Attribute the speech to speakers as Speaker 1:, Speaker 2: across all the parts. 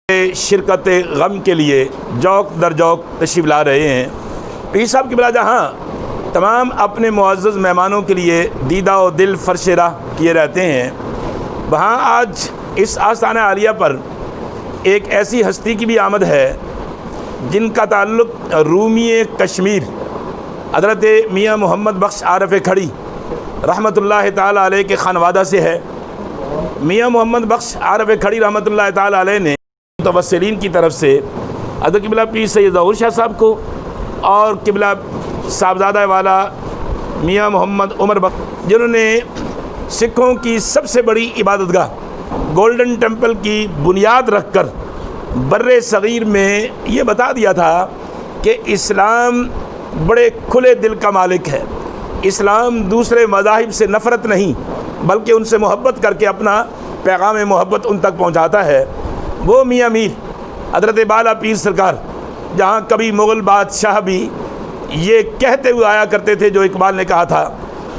Speaker 1: شرکت غم کے لیے جوق در جوق تشریف لا رہے ہیں۔ پیر صاحب کی بلا جہاں تمام اپنے معزز مہمانوں کے لیے دیدہ و دل فرش راہ کیے رہتے ہیں، وہاں آج اس آستانہ عالیہ پر ایک ایسی ہستی کی بھی آمد ہے جن کا تعلق رومی کشمیر حضرت میاں محمد بخش عارف کھڑی رحمۃ اللہ تعالی علیہ کے خانوادہ سے ہے۔ میاں محمد بخش عارف کھڑی رحمۃ اللہ تعالی علیہ نے متوسلین کی طرف سے حضرت قبلہ پیر سید ظہور شاہ صاحب کو اور قبلہ صاحبزادہ والا میاں محمد عمر بخش، جنہوں نے سکھوں کی سب سے بڑی عبادت گاہ گولڈن ٹیمپل کی بنیاد رکھ کر بر صغیر میں یہ بتا دیا تھا کہ اسلام بڑے کھلے دل کا مالک ہے، اسلام دوسرے مذاہب سے نفرت نہیں بلکہ ان سے محبت کر کے اپنا پیغام محبت ان تک پہنچاتا ہے۔ وہ میاں میر حضرت بالا پیر سرکار، جہاں کبھی مغل بادشاہ بھی یہ کہتے ہوئے آیا کرتے تھے جو اقبال نے کہا تھا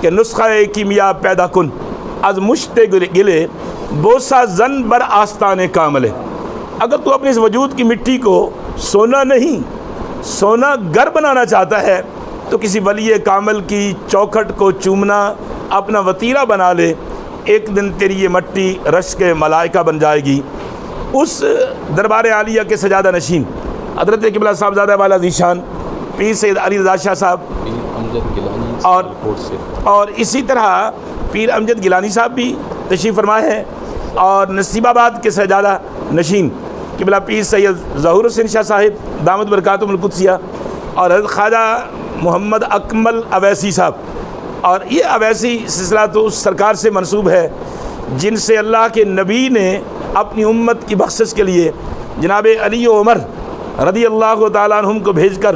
Speaker 1: کہ نسخہ کیمیا پیدا کن از مشت گلے بوسا زن بر آستان کاملے۔ اگر تو اپنے اس وجود کی مٹی کو سونا نہیں سونا گر بنانا چاہتا ہے تو کسی ولی کامل کی چوکھٹ کو چومنا اپنا وطیرہ بنا لے، ایک دن تیری یہ مٹی رشک ملائکہ بن جائے گی۔ اس دربار عالیہ کے سجادہ نشین حضرت قبلہ صاحبزادہ والا ذیشان پیر سید علی رضا شاہ صاحب اور اسی طرح پیر امجد گیلانی صاحب بھی تشریف فرما ہے، اور نصیب آباد کے سجادہ نشین قبلہ پیر سید ظہور حسین شاہ صاحب دامت برکاتہم القدسیہ اور حضرت خواجہ محمد اکمل اویسی صاحب۔ اور یہ اویسی سلسلہ تو اس سرکار سے منسوب ہے جن سے اللہ کے نبی نے اپنی امت کی بخشش کے لیے جناب علی و عمر رضی اللہ تعالیٰ عنہم کو بھیج کر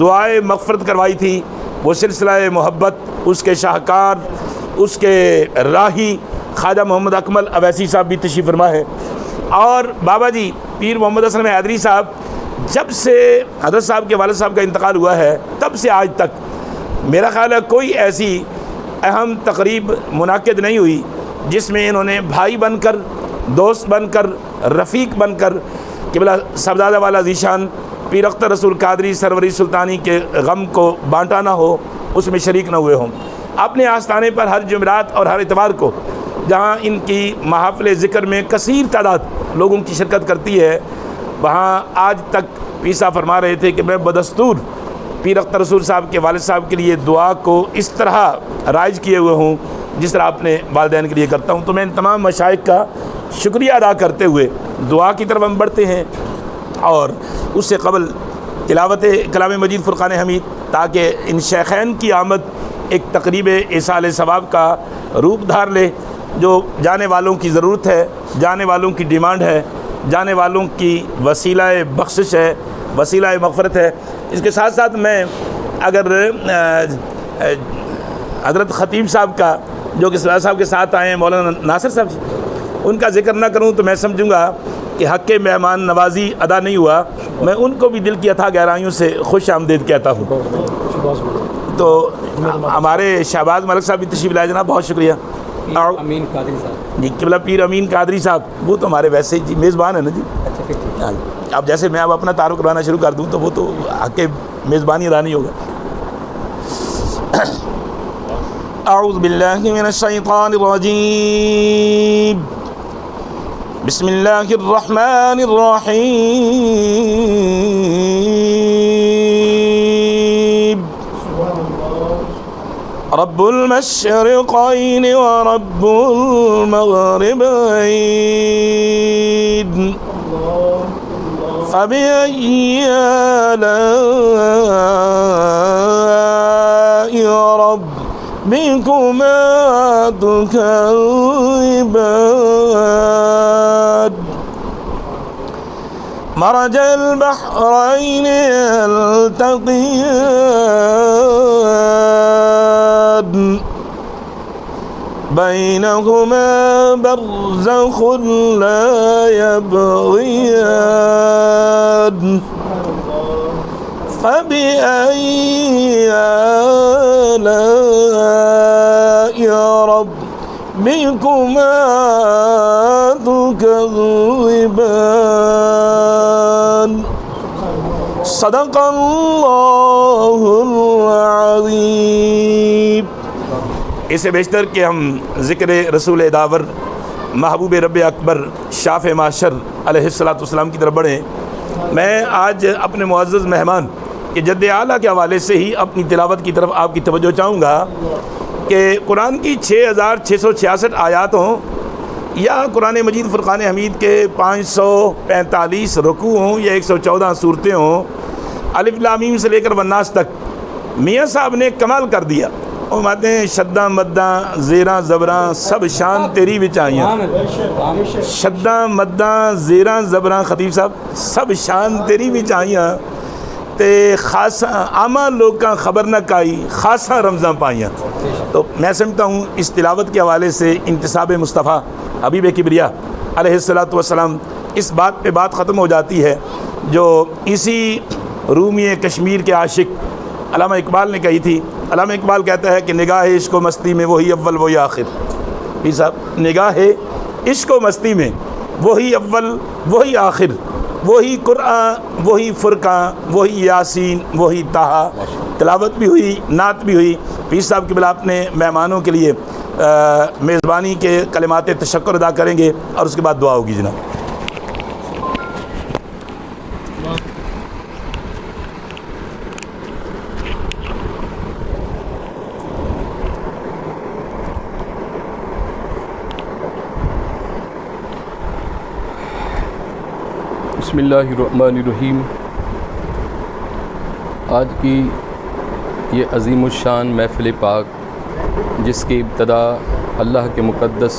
Speaker 1: دعائے مغفرت کروائی تھی۔ وہ سلسلہ محبت، اس کے شاہکار، اس کے راہی خواجہ محمد اکمل اویسی صاحب بھی تشریف فرما ہے۔ اور بابا جی پیر محمد اسلم حیدری صاحب، جب سے حضرت صاحب کے والد صاحب کا انتقال ہوا ہے تب سے آج تک میرا خیال ہے کوئی ایسی اہم تقریب منعقد نہیں ہوئی جس میں انہوں نے بھائی بن کر، دوست بن کر، رفیق بن کر قبلہ صاحبزادہ والا ذیشان پیر اختر رسول قادری سروری سلطانی کے غم کو بانٹا نہ ہو، اس میں شریک نہ ہوئے ہوں۔ اپنے آستانے پر ہر جمعرات اور ہر اتوار کو جہاں ان کی محافل ذکر میں کثیر تعداد لوگوں کی شرکت کرتی ہے، وہاں آج تک پیر صاحب فرما رہے تھے کہ میں بدستور پیر اختر رسول صاحب کے والد صاحب کے لیے دعا کو اس طرح رائج کیے ہوئے ہوں جس طرح اپنے والدین کے لیے کرتا ہوں۔ تو میں ان تمام مشائخ کا شکریہ ادا کرتے ہوئے دعا کی طرف ہم بڑھتے ہیں، اور اس سے قبل تلاوت کلام مجید فرقان حمید، تاکہ ان شیخین کی آمد ایک تقریب ایصال ثواب کا روپ دھار لے، جو جانے والوں کی ضرورت ہے، جانے والوں کی ڈیمانڈ ہے، جانے والوں کی وسیلہ بخشش ہے، وسیلہ مغفرت ہے۔ اس کے ساتھ ساتھ میں اگر حضرت خطیب صاحب کا جو کہ صاحب کے ساتھ آئے ہیں مولانا ناصر صاحب جی، ان کا ذکر نہ کروں تو میں سمجھوں گا کہ حق مہمان نوازی ادا نہیں ہوا۔ میں ان کو بھی دل کی اتھا گہرائیوں سے خوش آمدید کہتا ہوں۔ تو ہمارے شہباز ملک صاحب بھی تشریف لائے جناب، بہت شکریہ۔
Speaker 2: امین قادری صاحب
Speaker 1: جی قبلہ پیر امین قادری صاحب، وہ تو ہمارے ویسے ہی میزبان ہیں نا جی۔ اب جیسے میں اب اپنا تعارف کروانا شروع کر دوں تو وہ تو حق میزبانی ادا نہیں ہوگا۔ اعوذ باللہ من الشیطان الرجیم، بسم اللہ الرحمن الرحیم، رب المشرقین ورب المغربین، فبأي آلاء ربكما تكذبان، مرج البحرين يلتقيان، بينهما برزخ لا يبغيان، فبأي آلاء ربكما تكذبان۔ صدق اللہ العظیم۔ اس سے بیشتر کہ ہم ذکر رسول داور محبوب رب اکبر شاف معاشر علیہ السلام کی طرف بڑھیں۔ میں آج اپنے معزز مہمان کے جد اعلیٰ کے حوالے سے ہی اپنی تلاوت کی طرف آپ کی توجہ چاہوں گا کہ قرآن کی 6666 آیات ہوں یا قرآن مجید فرقان حمید کے 545 رکوع ہوں یا 114 صورتیں ہوں، الف لام میم سے لے کر والناس تک میاں صاحب نے کمال کر دیا۔ وہ ماتے ہیں شداں مداں زیراں زبراں سب شان تیری وچائیاں، شداں مداں زیراں زبراں خطیب صاحب سب شان تیری وچائیاں، تے خاصا عامہ لوکاں خبر نہ کائی خاصا رمضاں پائیاں۔ تو میں سمجھتا ہوں اس تلاوت کے حوالے سے انتصاب مصطفیٰ حبیب کبریا علیہ السلام اس بات پہ بات ختم ہو جاتی ہے جو اسی رومی کشمیر کے عاشق علامہ اقبال نے کہی تھی۔ علامہ اقبال کہتا ہے کہ نگاہ عشق و مستی میں وہی اول وہی آخر۔ پیر صاحب، نگاہ عشق و مستی میں وہی اول وہی آخر، وہی قرآن وہی فرقان وہی یاسین وہی طٰہٰ۔ تلاوت بھی ہوئی، نعت بھی ہوئی۔ پیر صاحب کی بلا اپنے مہمانوں کے لیے میزبانی کے کلمات تشکر ادا کریں گے اور اس کے بعد دعا ہوگی جناب۔
Speaker 3: بسم اللہ الرحمن الرحیم۔ آج کی یہ عظیم الشان محفل پاک جس کی ابتدا اللہ کے مقدس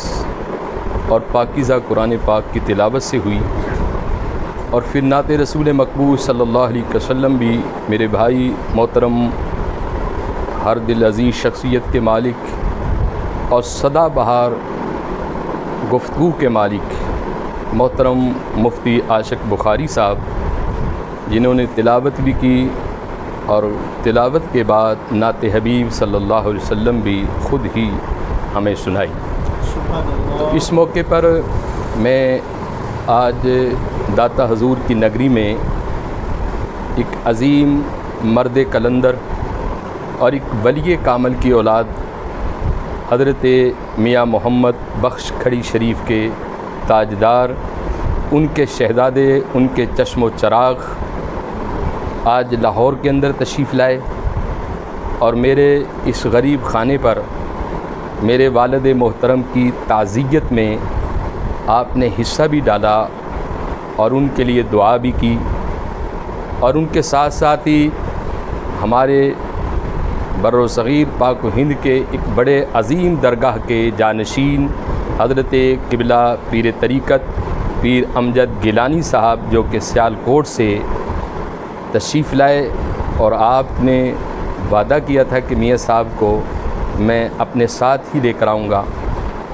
Speaker 3: اور پاکیزہ قرآن پاک کی تلاوت سے ہوئی اور پھر نعت رسول مقبول صلی اللہ علیہ وسلم بھی میرے بھائی محترم ہر دل عزیز شخصیت کے مالک اور سدا بہار گفتگو کے مالک محترم مفتی عاشق بخاری صاحب، جنہوں نے تلاوت بھی کی اور تلاوت کے بعد نعت حبیب صلی اللہ علیہ وسلم بھی خود ہی ہمیں سنائی۔ تو اس موقع پر میں آج داتا حضور کی نگری میں ایک عظیم مرد کلندر اور ایک ولی کامل کی اولاد حضرت میاں محمد بخش کھڑی شریف کے تاجدار، ان کے شہزادے، ان کے چشم و چراغ آج لاہور کے اندر تشریف لائے اور میرے اس غریب خانے پر میرے والد محترم کی تعزیت میں آپ نے حصہ بھی ڈالا اور ان کے لیے دعا بھی کی، اور ان کے ساتھ ساتھ ہی ہمارے بر صغیر پاک و ہند کے ایک بڑے عظیم درگاہ کے جانشین حضرت قبلہ پیر طریقت پیر امجد گیلانی صاحب جو کہ سیالکوٹ سے تشریف لائے، اور آپ نے وعدہ کیا تھا کہ میاں صاحب کو میں اپنے ساتھ ہی لے کر آؤں گا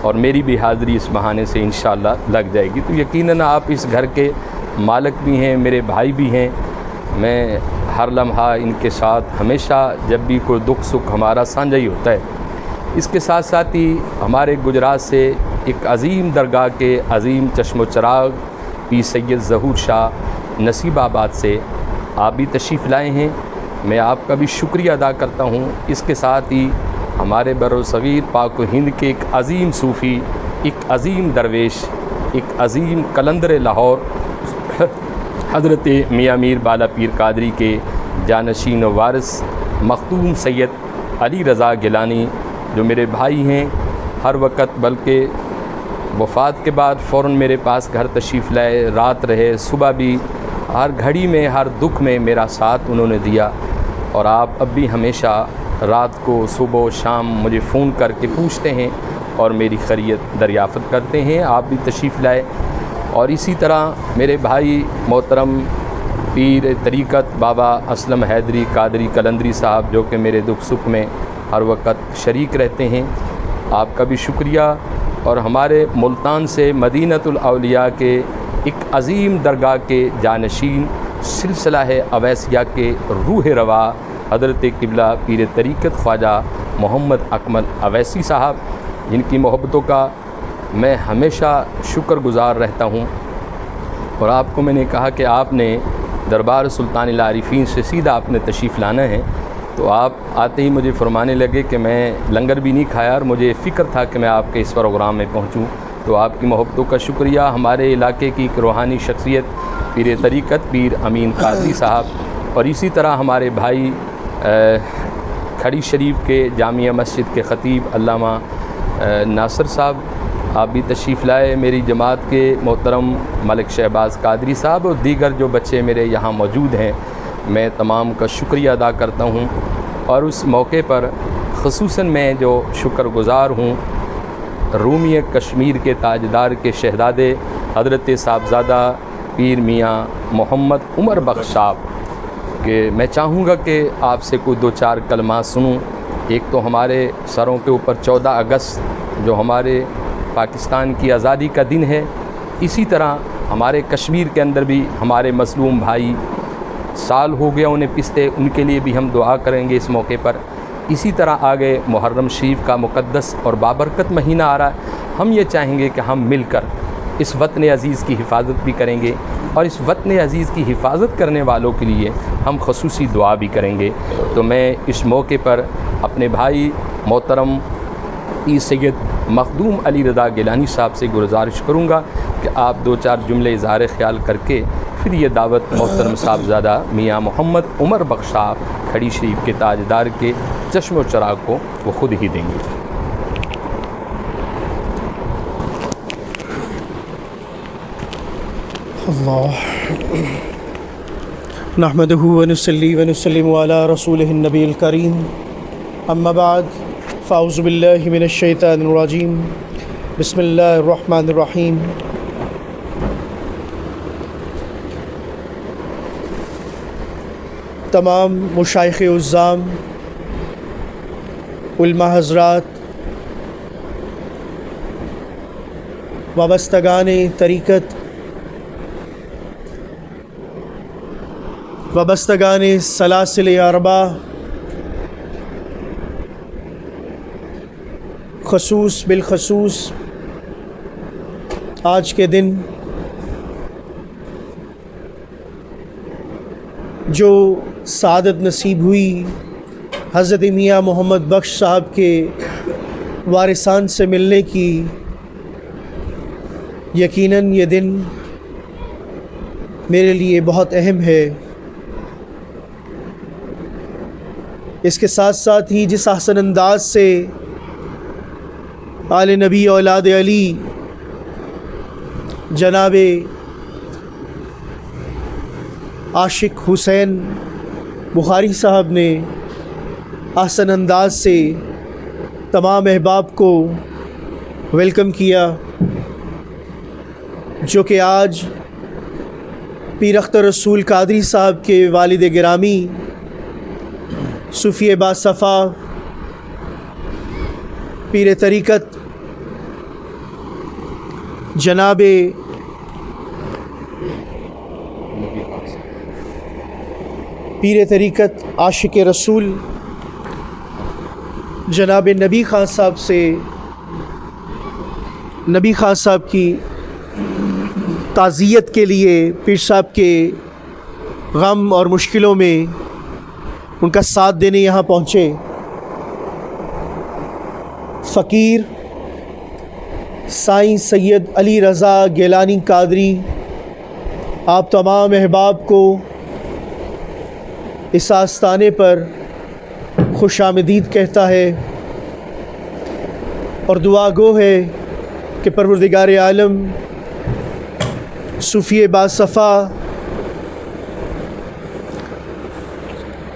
Speaker 3: اور میری بھی حاضری اس بہانے سے انشاءاللہ لگ جائے گی۔ تو یقیناً آپ اس گھر کے مالک بھی ہیں، میرے بھائی بھی ہیں۔ میں ہر لمحہ ان کے ساتھ ہمیشہ جب بھی کوئی دکھ سکھ ہمارا سانجھا ہی ہوتا ہے۔ اس کے ساتھ ساتھ ہی ہمارے گجرات سے ایک عظیم درگاہ کے عظیم چشم و چراغ پیر سید ظہور شاہ نصیب آباد سے آپ بھی تشریف لائے ہیں، میں آپ کا بھی شکریہ ادا کرتا ہوں۔ اس کے ساتھ ہی ہمارے بر صغیر پاک و ہند کے ایک عظیم صوفی، ایک عظیم درویش، ایک عظیم کلندر لاہور حضرت میاں میر بالا پیر قادری کے جانشین و وارث مختوم سید علی رضا گیلانی جو میرے بھائی ہیں، ہر وقت بلکہ وفات کے بعد فوراً میرے پاس گھر تشریف لائے، رات رہے، صبح بھی، ہر گھڑی میں ہر دکھ میں میرا ساتھ انہوں نے دیا، اور آپ اب بھی ہمیشہ رات کو صبح و شام مجھے فون کر کے پوچھتے ہیں اور میری خیریت دریافت کرتے ہیں۔ آپ بھی تشریف لائے، اور اسی طرح میرے بھائی محترم پیر طریقت بابا اسلم حیدری قادری کلندری صاحب جو کہ میرے دکھ سکھ میں ہر وقت شریک رہتے ہیں، آپ کا بھی شکریہ۔ اور ہمارے ملتان سے مدینۃ الاولیاء کے ایک عظیم درگاہ کے جانشین سلسلہ ہے اویسیہ کے روح روا حضرت قبلہ پیر طریقت خواجہ محمد اکمل اویسی صاحب، جن کی محبتوں کا میں ہمیشہ شکر گزار رہتا ہوں۔ اور آپ کو میں نے کہا کہ آپ نے دربار سلطان العارفین سے سیدھا آپ نے تشریف لانا ہے، تو آپ آتے ہی مجھے فرمانے لگے کہ میں لنگر بھی نہیں کھایا اور مجھے فکر تھا کہ میں آپ کے اس پروگرام میں پہنچوں، تو آپ کی محبتوں کا شکریہ۔ ہمارے علاقے کی ایک روحانی شخصیت پیر طریقت پیر امین قادری صاحب، اور اسی طرح ہمارے بھائی کھڑی شریف کے جامعہ مسجد کے خطیب علامہ ناصر صاحب، آپ بھی تشریف لائے، میری جماعت کے محترم ملک شہباز قادری صاحب اور دیگر جو بچے میرے یہاں موجود ہیں، میں تمام کا شکریہ ادا کرتا ہوں۔ اور اس موقع پر خصوصاً میں جو شکر گزار ہوں رومی کشمیر کے تاجدار کے شہزادے حضرت صاحبزادہ پیر میاں محمد عمر بخش صاحب، کہ میں چاہوں گا کہ آپ سے کوئی دو چار کلمات سنوں۔ ایک تو ہمارے سروں کے اوپر 14 اگست جو ہمارے پاکستان کی آزادی کا دن ہے، اسی طرح ہمارے کشمیر کے اندر بھی ہمارے مظلوم بھائی سال ہو گیا انہیں پستے، ان کے لیے بھی ہم دعا کریں گے اس موقع پر۔ اسی طرح آگے محرم شریف کا مقدس اور بابرکت مہینہ آ رہا ہے، ہم یہ چاہیں گے کہ ہم مل کر اس وطن عزیز کی حفاظت بھی کریں گے، اور اس وطن عزیز کی حفاظت کرنے والوں کے لیے ہم خصوصی دعا بھی کریں گے۔ تو میں اس موقع پر اپنے بھائی محترم سید مخدوم علی رضا گیلانی صاحب سے گزارش کروں گا کہ آپ دو چار جملے اظہار خیال کر کے پھر یہ دعوت محترم صاحبزادہ میاں محمد عمر بخش صاحب کھڑی شریف کے تاجدار کے چشم و چراغ کو وہ خود ہی دیں گے۔
Speaker 4: اللہ نحمدہ ونصلی ونسلم علی رسولہ النبی الکریم، اما بعد فاعوذ باللہ من الشیطان الرجیم، بسم اللہ الرحمن الرحیم۔ تمام مشائخ عظام، علماء حضرات، وابستگان طریقت، وابستگان سلاسل اربع، خصوص بالخصوص آج کے دن جو سعادت نصیب ہوئی حضرت میاں محمد بخش صاحب کے وارثان سے ملنے کی، یقیناً یہ دن میرے لیے بہت اہم ہے۔ اس کے ساتھ ساتھ ہی جس احسن انداز سے آل نبی اولاد علی جناب عاشق حسین بخاری صاحب نے احسن انداز سے تمام احباب کو ویلکم کیا، جو کہ آج پیر اختر رسول قادری صاحب کے والد گرامی صوفی باصفا پیر طریقت جناب پیر طریقت عاشق رسول جناب نبی خان صاحب سے نبی خان صاحب کی تعزیت کے لیے پیر صاحب کے غم اور مشکلوں میں ان کا ساتھ دینے یہاں پہنچے۔ فقیر سائیں سید علی رضا گیلانی قادری آپ تمام احباب کو اس آستانے پر خوش آمدید کہتا ہے، اور دعا گو ہے کہ پروردگار عالم صوفی باصفا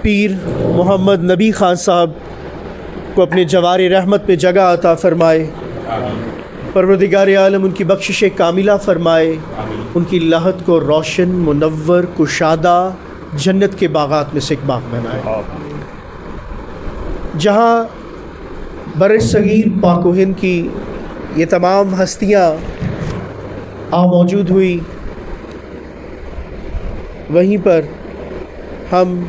Speaker 4: پیر محمد نبی خان صاحب کو اپنے جوار رحمت میں جگہ عطا فرمائے، پروردگار عالم ان کی بخشش کاملہ فرمائے، ان کی لاحت کو روشن منور کشادہ جنت کے باغات میں سے ایک باغ بنائے۔ جہاں بر صغیر پاک و ہند کی یہ تمام ہستیاں موجود ہوئی، وہیں پر ہم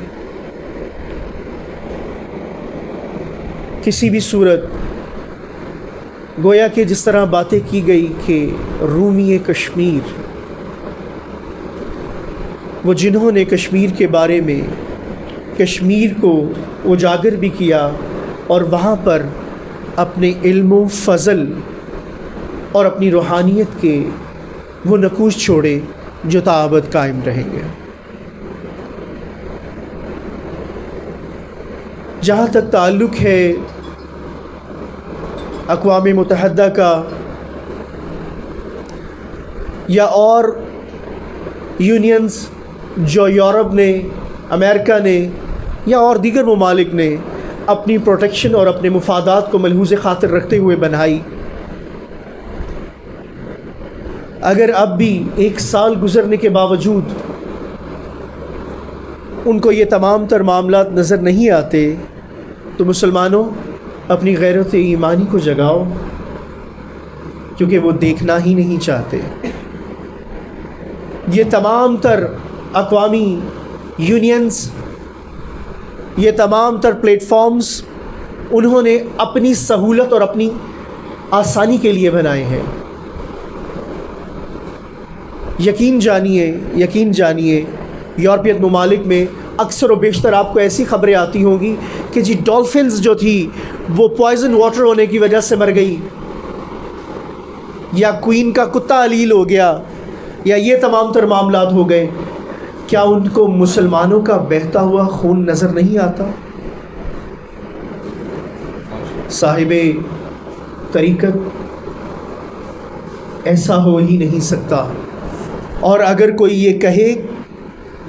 Speaker 4: کسی بھی صورت گویا کہ جس طرح باتیں کی گئی کہ رومی کشمیر وہ جنہوں نے کشمیر کے بارے میں کشمیر کو اجاگر بھی کیا اور وہاں پر اپنے علم و فضل اور اپنی روحانیت کے وہ نقوش چھوڑے جو تا ابد قائم رہیں گے۔ جہاں تک تعلق ہے اقوام متحدہ کا یا اور یونینز جو یورپ نے، امریکہ نے یا اور دیگر ممالک نے اپنی پروٹیکشن اور اپنے مفادات کو ملحوظ خاطر رکھتے ہوئے بنائی، اگر اب بھی 1 سال گزرنے کے باوجود ان کو یہ تمام تر معاملات نظر نہیں آتے تو مسلمانوں اپنی غیرت ایمانی کو جگاؤ، کیونکہ وہ دیکھنا ہی نہیں چاہتے۔ یہ تمام تر اقوامی یونینز، یہ تمام تر پلیٹ فارمز انہوں نے اپنی سہولت اور اپنی آسانی کے لیے بنائے ہیں۔ یقین جانیے یورپین ممالک میں اکثر و بیشتر آپ کو ایسی خبریں آتی ہوں گی کہ جی ڈولفنز جو تھی وہ پوائزن واٹر ہونے کی وجہ سے مر گئی، یا کوئین کا کتا علیل ہو گیا، یا یہ تمام تر معاملات ہو گئے۔ کیا ان کو مسلمانوں کا بہتا ہوا خون نظر نہیں آتا؟ صاحب طریقت ایسا ہو ہی نہیں سکتا۔ اور اگر کوئی یہ کہے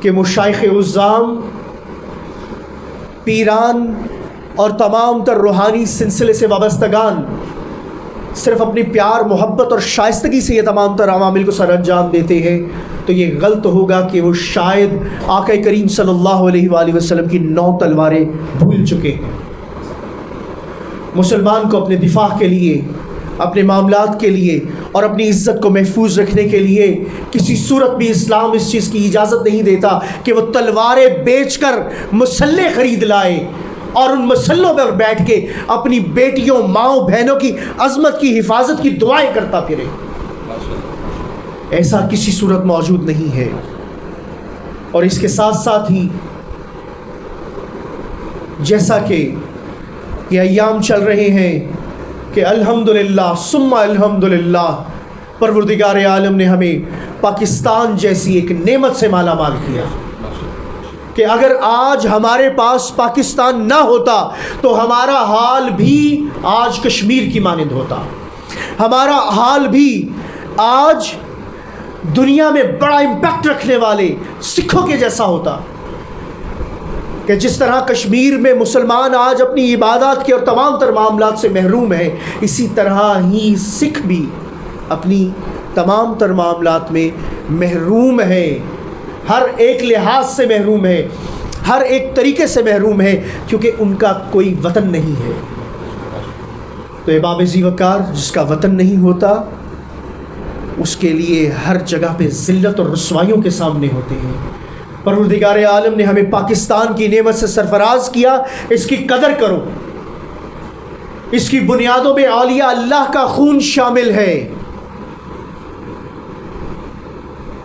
Speaker 4: کہ مشائخ عظام، پیران اور تمام تر روحانی سلسلے سے وابستگان صرف اپنی پیار، محبت اور شائستگی سے یہ تمام تر عوامل کو سر انجام دیتے ہیں، تو یہ غلط ہوگا کہ وہ شاید آقا کریم صلی اللہ علیہ وآلہ وسلم کی 9 تلواریں بھول چکے ہیں۔ مسلمان کو اپنے دفاع کے لیے، اپنے معاملات کے لیے اور اپنی عزت کو محفوظ رکھنے کے لیے کسی صورت بھی اسلام اس چیز کی اجازت نہیں دیتا کہ وہ تلواریں بیچ کر مسلح خرید لائے اور ان مسلوں پر بیٹھ کے اپنی بیٹیوں، ماؤں، بہنوں کی عظمت کی حفاظت کی دعائیں کرتا پھرے۔ ایسا کسی صورت موجود نہیں ہے۔ اور اس کے ساتھ ساتھ ہی جیسا کہ یہ ایام چل رہے ہیں کہ الحمدللہ ثم الحمدللہ پروردگار عالم نے ہمیں پاکستان جیسی ایک نعمت سے مالا مال کیا کہ اگر آج ہمارے پاس پاکستان نہ ہوتا تو ہمارا حال بھی آج کشمیر کی مانند ہوتا، ہمارا حال بھی آج دنیا میں بڑا امپیکٹ رکھنے والے سکھوں کے جیسا ہوتا، کہ جس طرح کشمیر میں مسلمان آج اپنی عبادات کے اور تمام تر معاملات سے محروم ہیں، اسی طرح ہی سکھ بھی اپنی تمام تر معاملات میں محروم ہے، ہر ایک لحاظ سے محروم ہے، ہر ایک طریقے سے محروم ہے، کیونکہ ان کا کوئی وطن نہیں ہے۔ تو احباب ذی وقار، جس کا وطن نہیں ہوتا اس کے لیے ہر جگہ پہ ذلت اور رسوائیوں کے سامنے ہوتے ہیں۔ پروردگار عالم نے ہمیں پاکستان کی نعمت سے سرفراز کیا، اس کی قدر کرو۔ اس کی بنیادوں میں اولیاء اللہ کا خون شامل ہے۔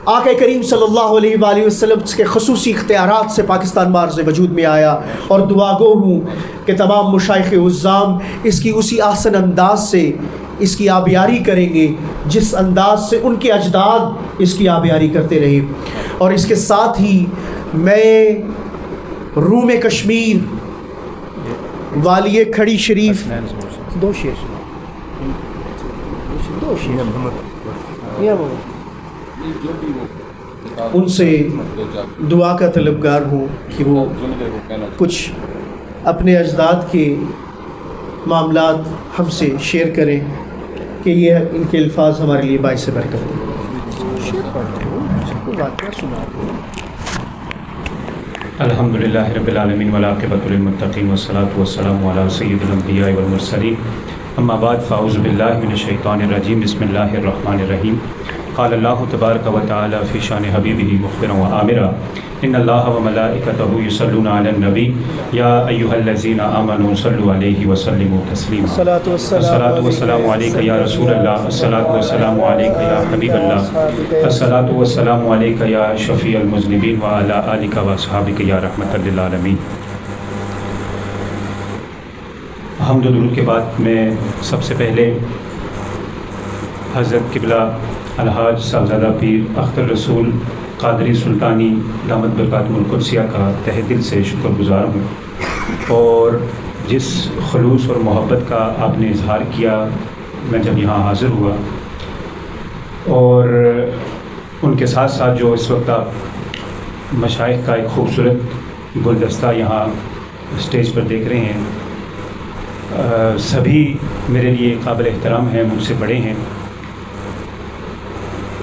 Speaker 4: آقا کریم صلی اللہ علیہ وآلہ وسلم کے خصوصی اختیارات سے پاکستان مارز وجود میں آیا، اور دعا گو ہوں کہ تمام مشائخ عظام اس کی اسی احسن انداز سے اس کی آبیاری کریں گے جس انداز سے ان کے اجداد اس کی آبیاری کرتے رہے۔ اور اس کے ساتھ ہی میں روم کشمیر والی کھڑی شریف ان سے دعا کا طلبگار ہوں کہ وہ کچھ اپنے اجداد کے معاملات ہم سے شیئر کریں کہ یہ ان کے الفاظ ہمارے لیے باعث برکت ہیں۔
Speaker 5: الحمدللہ رب العالمین والعاقبۃ للمتقین والصلاۃ والسلام علی سید الانبیاء والمرسلین، اما بعد فاعوذ باللہ من الشیطان الرجیم، بسم اللہ الرحمن الرحیم۔ قال اللہ تبارک و تعالی فی شان حبیبہ مخبرا و آمرا ان اللہ و ملائکتہ یصلون علی النبی یا ایھا الذین آمنوا صلوا علیہ وسلموا تسلیما الصلاۃ والسلام علیک یا رسول اللہ، الصلاۃ والسلام علیک یا حبیب اللہ، الصلاۃ والسلام علیک یا شفیع المذنبین وعلی آلک و اصحابک یا رحمۃ للعالمین۔ حمد و درود کے بعد میں سب سے پہلے حضرت قبلہ الحاج صاحبزادہ پیر اختر رسول قادری سلطانی دامت برکاتہ القدسیہ کا تہ دل سے شکر گزار ہوں، اور جس خلوص اور محبت کا آپ نے اظہار کیا میں جب یہاں حاضر ہوا، اور ان کے ساتھ ساتھ جو اس وقت آپ مشائخ کا ایک خوبصورت گلدستہ یہاں اسٹیج پر دیکھ رہے ہیں، سبھی میرے لیے قابل احترام ہیں، مجھ سے بڑے ہیں۔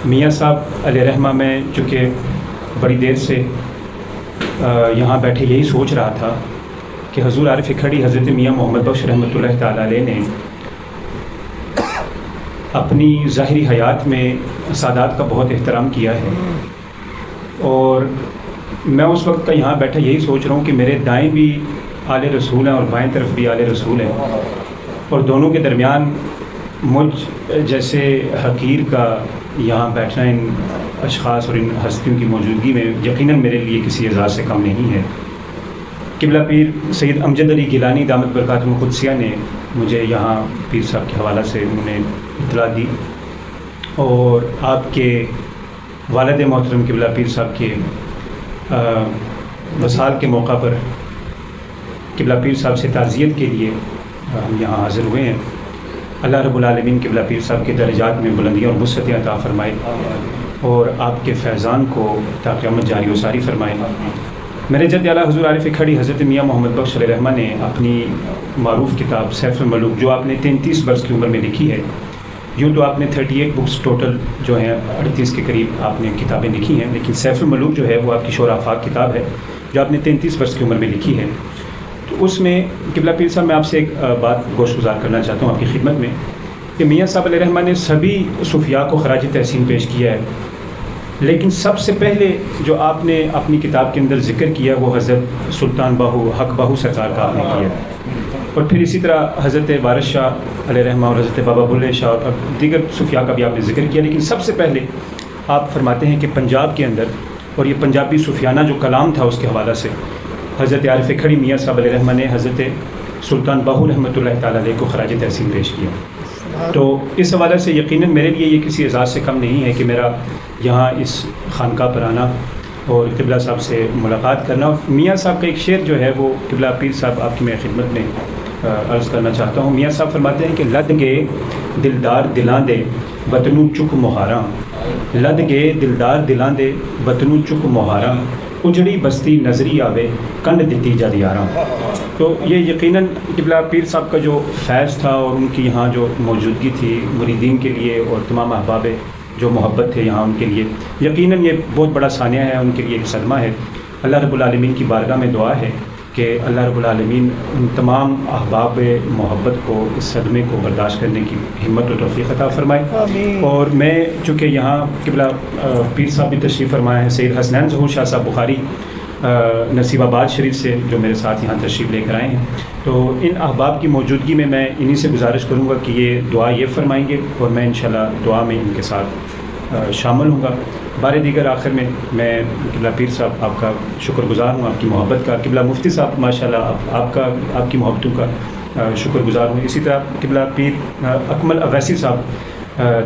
Speaker 5: میاں صاحب علیہ رحمہ میں چونکہ بڑی دیر سے یہاں بیٹھے یہی سوچ رہا تھا کہ حضور عارف کھڑی حضرت میاں محمد بخش رحمۃ اللہ تعالیٰ علیہ نے اپنی ظاہری حیات میں سادات کا بہت احترام کیا ہے، اور میں اس وقت کا یہاں بیٹھا یہی سوچ رہا ہوں کہ میرے دائیں بھی آل رسول ہیں اور بائیں طرف بھی آل رسول ہیں، اور دونوں کے درمیان مجھ جیسے حقیر کا یہاں بیٹھنا ان اشخاص اور ان ہستیوں کی موجودگی میں یقیناً میرے لیے کسی اعزاز سے کم نہیں ہے۔ قبلہ پیر سید امجد علی گیلانی دامت برکاتہ القدسیہ نے مجھے یہاں پیر صاحب کے حوالہ سے انہوں نے اطلاع دی، اور آپ کے والد محترم قبلہ پیر صاحب کے وصال کے موقع پر قبلہ پیر صاحب سے تعزیت کے لیے ہم یہاں حاضر ہوئے ہیں۔ اللہ رب العالمین قبلہ پیر صاحب کے درجات میں بلندیاں اور وسعتیں عطا فرمائے، اور آپ کے فیضان کو تا قیامت جاری و ساری فرمائے۔ میرے جد اعلیٰ حضور عارف کھڑی حضرت میاں محمد بخش علیہ رحمہ نے اپنی معروف کتاب سیف الملوک، جو آپ نے 33 برس کی عمر میں لکھی ہے، یوں تو آپ نے 38 بکس ٹوٹل جو ہیں 38 کے قریب آپ نے کتابیں لکھی ہیں، لیکن سیف الملوک جو ہے وہ آپ کی شور آفاق کتاب ہے جو آپ نے 33 برس کی عمر میں لکھی ہے۔ تو اس میں قبلہ پیر صاحب میں آپ سے ایک بات گوش گزار کرنا چاہتا ہوں آپ کی خدمت میں، کہ میاں صاحب علیہ رحمہ نے سبھی صوفیاء کو خراج تحسین پیش کیا ہے، لیکن سب سے پہلے جو آپ نے اپنی کتاب کے اندر ذکر کیا وہ حضرت سلطان باہو حق باہو سرکار کا آپ نے کیا، اور پھر اسی طرح حضرت وارث شاہ علیہ رحمہ اور حضرت بابا بلے شاہ اور دیگر صوفیاء کا بھی آپ نے ذکر کیا، لیکن سب سے پہلے آپ فرماتے ہیں کہ پنجاب کے اندر، اور یہ پنجابی صوفیانہ جو کلام تھا اس کے حوالہ سے حضرت عارف کھڑی میاں صاحب علیہ رحمہ نے حضرت سلطان باہو رحمۃ اللہ تعالیٰ علیہ کو خراج تحسین پیش کیا۔ تو اس حوالے سے یقیناً میرے لیے یہ کسی اعزاز سے کم نہیں ہے کہ میرا یہاں اس خانقاہ پر آنا اور قبلہ صاحب سے ملاقات کرنا۔ میاں صاحب کا ایک شعر جو ہے وہ قبلہ پیر صاحب آپ کی میں خدمت میں عرض کرنا چاہتا ہوں۔ میاں صاحب فرماتے ہیں کہ لد گئے دلدار دلاں دے وطنوں چک مہاراں، لد گئے دلدار دلاں دے وطنوں چک مہاراں، اجڑی بستی نظری آوے کنڈ دتی جد یاراں۔ تو یہ یقیناً قبلہ پیر صاحب کا جو فیض تھا اور ان کی یہاں جو موجودگی تھی مریدین کے لیے اور تمام احباب جو محبت تھے یہاں ان کے لیے، یقیناً یہ بہت بڑا ثانیہ ہے، ان کے لیے ایک صدمہ ہے۔ اللہ رب العالمین کی بارگاہ میں دعا ہے کہ اللہ رب العالمین ان تمام احباب محبت کو، اس صدمے کو برداشت کرنے کی ہمت و توفیق عطا فرمائے۔ اور میں چونکہ یہاں قبلہ پیر صاحب بھی تشریف فرمایا ہے، سید حسنین ظہور شاہ صاحب بخاری نصیب آباد شریف سے جو میرے ساتھ یہاں تشریف لے کر آئے ہیں، تو ان احباب کی موجودگی میں میں انہی سے گزارش کروں گا کہ یہ دعا یہ فرمائیں گے، اور میں انشاءاللہ دعا میں ان کے ساتھ شامل ہوں گا۔ بار دیگر آخر میں قبلہ پیر صاحب آپ کا شکر گزار ہوں، آپ کی محبت کا۔ قبلہ مفتی صاحب ماشاءاللہ آپ کی محبتوں کا شکر گزار ہوں۔ اسی طرح قبلہ پیر اکمل اویسی صاحب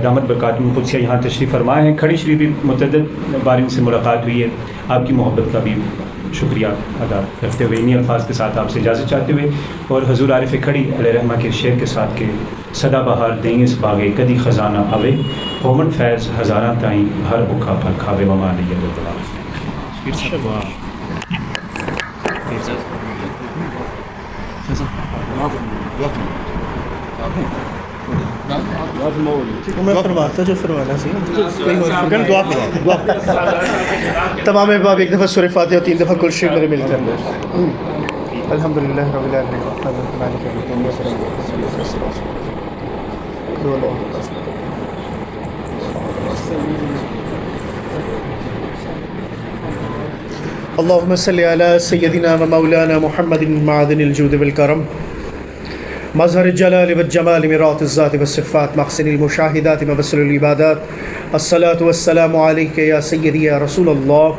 Speaker 5: دامت برکاتہ القدسیہ یہاں تشریف فرما ہیں، کھڑی شریف بھی متعدد بار ان سے ملاقات ہوئی ہے، آپ کی محبت کا بھی شکریہ ادا کرتے ہوئے انہی الفاظ کے ساتھ آپ سے اجازت چاہتے ہوئے، اور حضور عارف کھڑی علیہ رحمہ کے شعر کے ساتھ کہ سدا بہار دیں اس باغے کدی خزانہ آوے، ہومن فیض ہزاراں تائیں ہر بکھا پھل کھاوے وما علیہ
Speaker 4: فرماتا جو فرمانا سی تمام احباب ایک دفعہ سورہ فاتحہ اور 3 دفعہ کل شریف میرے مل کر الحمدللہ رب العالمین۔ اللهم صل على سيدنا ومولانا محمد معدن الجود والكرم مظهر الجلال والجمال مرات الذات والصفات محسن المشاهدات مبصر العبادات الصلاة والسلام عليك يا سيدي يا رسول الله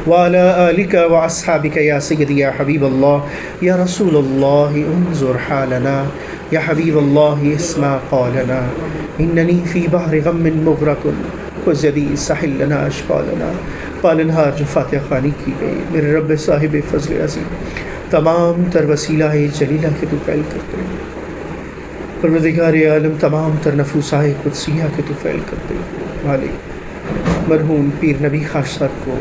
Speaker 4: وعلى آلك وأصحابك يا سيدي يا حبيب الله يا رسول الله انظر حالنا يا حبيب الله اسمع قولنا إنني في بحر غم مغرق خذ يدي سحل لنا أشقالنا پالنہار جو فاتحہ خوانی کی گئی میرے رب صاحب فضل عظیم تمام تر وسیلہ جلیلہ کے تو فعل کرتے ہیں پروردگار عالم تمام تر نفوسہ قدسیہ کے تو فعل کرتے ہیں مالک مرحوم پیر نبی خاص صاحب کو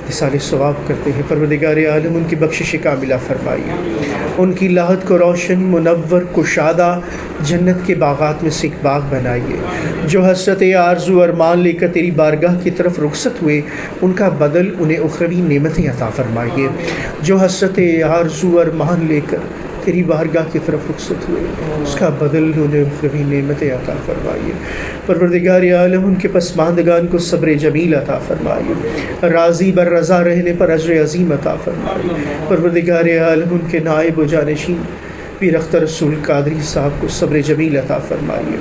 Speaker 4: اِسال ثواب کرتے ہیں پروردگار عالم ان کی بخشش کاملہ فرمائیے ان کی لاحت کو روشن منور کشادہ جنت کے باغات میں سے ایک باغ بنائیے جو حسرت آرزو ارمان لے کر تیری بارگاہ کی طرف رخصت ہوئے ان کا بدل انہیں اخروی نعمتیں عطا فرمائیے جو حسرت آرزو ارمان لے کر تیری بارگاہ کی طرف رخصت ہوئے اس کا بدل انہیں اخروی نعمتیں عطا فرمائیے پروردگار عالم ان کے پسماندگان کو صبر جمیل عطا فرمائیے راضی بر رضا رہنے پر اجر عظیم عطا فرمائیے پروردگار عالم ان کے نائب و جانشین پیر اختر رسول قادری صاحب کو صبر جمیل عطا فرمائیے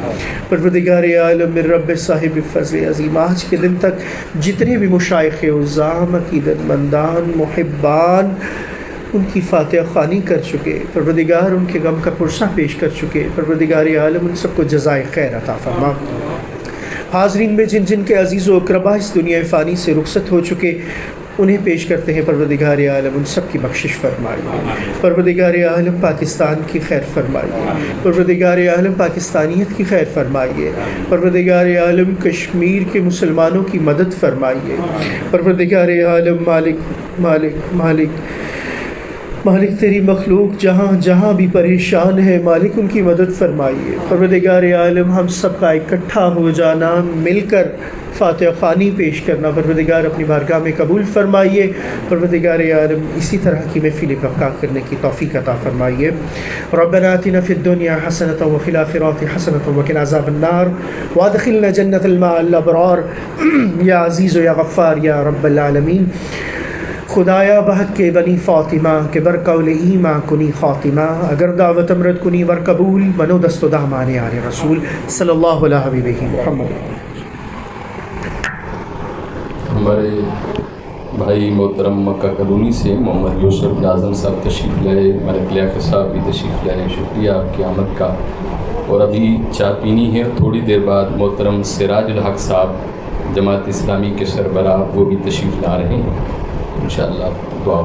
Speaker 4: پروردگار عالم من رب صاحب فضل عظیم آج کے دن تک جتنے بھی مشائخ عظام عقیدت مندان محبان ان کی فاتحہ خوانی کر چکے پروردگار ان کے غم کا پرسہ پیش کر چکے پروردگار عالم ان سب کو جزائے خیر عطا فرما حاضرین میں جن جن کے عزیز و اقربا اس دنیا فانی سے رخصت ہو چکے انہیں پیش کرتے ہیں پروردگار عالم ان سب کی بخشش فرمائیے پروردگار عالم پاکستان کی خیر فرمائیے پروردگار عالم پاکستانیت کی خیر فرمائیے پروردگار عالم کشمیر کے مسلمانوں کی مدد فرمائیے پروردگار عالم مالک تیری مخلوق جہاں جہاں بھی پریشان ہے مالک ان کی مدد فرمائیے پروردگار عالم ہم سب کا اکٹھا ہو جانا مل کر فاتحہ خوانی پیش کرنا پروردگار اپنی بارگاہ میں قبول فرمائیے پروردگار عالم اسی طرح کی محفل بقا کرنے کی توفیق عطا فرمائیے ربنا آتنا فی الدنیا حسنۃ وفی الآخرۃ حسنۃ وقنا عذاب النار وادخلنا جنۃ الماء الابرار یا عزیز و یا غفار یا رب العالمین خدایا بحق کے بنی فاطمہ کے بر قول ایماں کنی خاتمہ اگر دعوت امرت کنی ور قبول بنو دست و دامان آل رسول صلی اللہ علیہ حبیبہ محمد
Speaker 3: ہمارے بھائی محترم مکہ کالونی سے محمد یوسف ناظم صاحب تشریف لائے ملک لیاقت صاحب بھی تشریف لائے شکریہ آپ کی آمد کا اور ابھی چائے پینی ہے تھوڑی دیر بعد محترم سراج الحق صاحب جماعت اسلامی کے سربراہ وہ بھی تشریف لا رہے ہیں انشاءاللہ دعا